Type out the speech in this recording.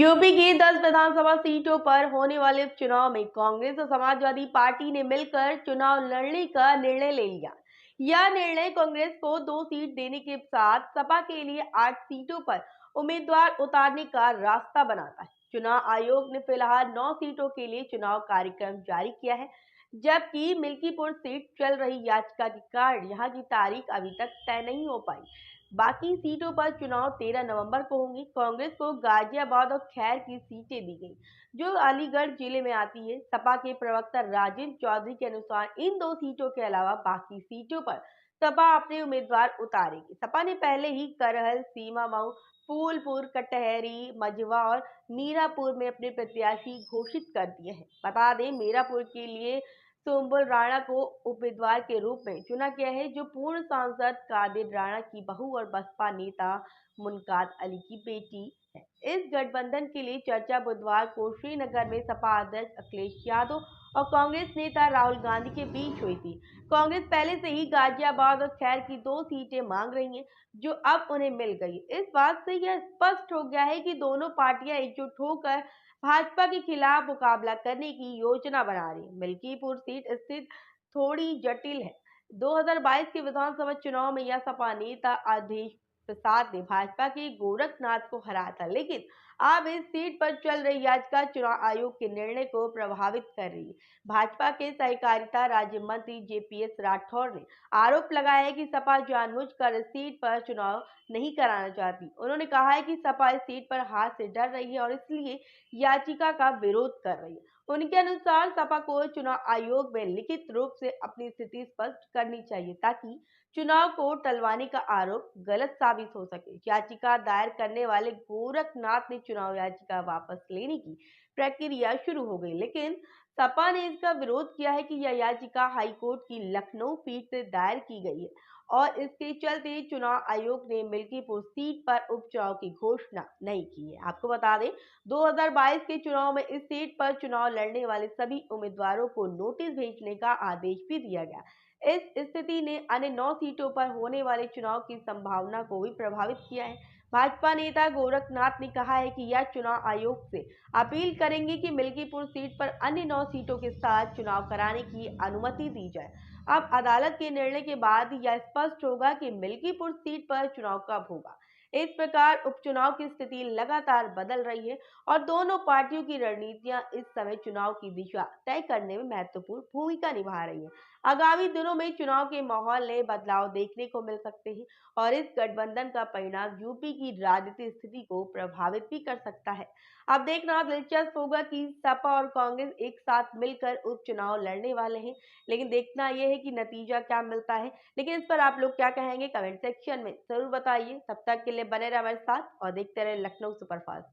UP की 10 विधानसभा सीटों पर होने वाले उपचुनाव में कांग्रेस और समाजवादी पार्टी ने मिलकर चुनाव लड़ने का निर्णय ले लिया। यह निर्णय कांग्रेस को 2 सीट देने के साथ सपा के लिए 8 सीटों पर उम्मीदवार उतारने का रास्ता बनाता है। चुनाव आयोग ने फिलहाल 9 सीटों के लिए चुनाव कार्यक्रम जारी किया है, जबकि मिल्कीपुर सीट चल रही याचिका के कारण यहाँ की तारीख अभी तक तय नहीं हो पाई। बाकी सीटों पर चुनाव 13 नवंबर को होंगे। कांग्रेस को गाजियाबाद और खैर की सीटें दी गई, जो अलीगढ़ जिले में आती है। सपा के प्रवक्ता राजेंद्र चौधरी के अनुसार इन 2 सीटों के अलावा बाकी सीटों पर सपा अपने उम्मीदवार उतारेगी। सपा ने पहले ही करहल, सीमामऊ, फूलपुर, कटहरी, मझवा और मीरापुर में अपने प्रत्याशी घोषित कर दिए हैं। बता दें, मीरापुर के लिए सोमबुल राणा को उम्मीदवार के रूप में चुना गया है, जो पूर्व सांसद कादिर राणा की बहू और बसपा नेता मुनकात अली की बेटी है। इस गठबंधन के लिए चर्चा बुधवार को श्रीनगर में सपा अध्यक्ष अखिलेश यादव और कांग्रेस नेता राहुल गांधी के बीच हुई थी। कांग्रेस पहले से ही गाजियाबाद और खैर की 2 सीटें मांग रही है, जो अब उन्हें मिल गई। इस बात से यह स्पष्ट हो गया है कि दोनों पार्टियां एकजुट होकर भाजपा के खिलाफ मुकाबला करने की योजना बना रही है। मिल्कीपुर सीट स्थित थोड़ी जटिल है। 2022 के विधानसभा चुनाव में यह सपा नेता अवधेश प्रसाद ने भाजपा के गोरखनाथ को हराया था, लेकिन अब इस सीट पर चल रही याचिका चुनाव आयोग के निर्णय को प्रभावित कर रही है। भाजपा के सहकारिता राज्य मंत्री जेपीएस राठौर ने आरोप लगाया है कि सपा जानबूझकर इस सीट पर चुनाव नहीं कराना चाहती। उन्होंने कहा है कि सपा इस सीट पर हार से डर रही है और इसलिए याचिका का विरोध कर रही है। उनके अनुसार सपा को चुनाव आयोग में लिखित रूप से अपनी स्थिति स्पष्ट करनी चाहिए, ताकि चुनाव को टलवाने का आरोप गलत साबित हो सके। याचिका दायर करने वाले गोरखनाथ ने चुनाव याचिका वापस लेने की प्रक्रिया शुरू हो गई, लेकिन सपा ने इसका विरोध किया है कि यह याचिका हाईकोर्ट की लखनऊ पीठ से दायर की गई है और इसके चलते चुनाव आयोग ने मिल्कीपुर सीट पर उपचुनाव की घोषणा नहीं की है। आपको बता दें, 2022 के चुनाव में इस सीट पर चुनाव लड़ने वाले सभी उम्मीदवारों को नोटिस भेजने का आदेश भी दिया गया। इस स्थिति ने अन्य 9 सीटों पर होने वाले चुनाव की संभावना को भी प्रभावित किया है। भाजपा नेता गोरखनाथ ने कहा है कि यह चुनाव आयोग से अपील करेंगे कि मिल्कीपुर सीट पर अन्य 9 सीटों के साथ चुनाव कराने की अनुमति दी जाए। अब अदालत के निर्णय के बाद यह स्पष्ट होगा कि मिल्कीपुर सीट पर चुनाव कब होगा। इस प्रकार उपचुनाव की स्थिति लगातार बदल रही है और दोनों पार्टियों की रणनीतियां इस समय चुनाव की दिशा तय करने में महत्वपूर्ण भूमिका निभा रही हैं। आगामी दिनों में चुनाव के माहौल में बदलाव देखने को मिल सकते हैं और इस गठबंधन का परिणाम यूपी की राजनीतिक स्थिति को प्रभावित भी कर सकता है। अब देखना दिलचस्प होगा कि सपा और कांग्रेस एक साथ मिलकर उपचुनाव लड़ने वाले हैं, लेकिन देखना यह है कि नतीजा क्या मिलता है। लेकिन इस पर आप लोग क्या कहेंगे, कमेंट सेक्शन में जरूर बताइए। तब तक के लिए बने रहे हमारे साथ और देखते रहे लखनऊ सुपरफास्ट।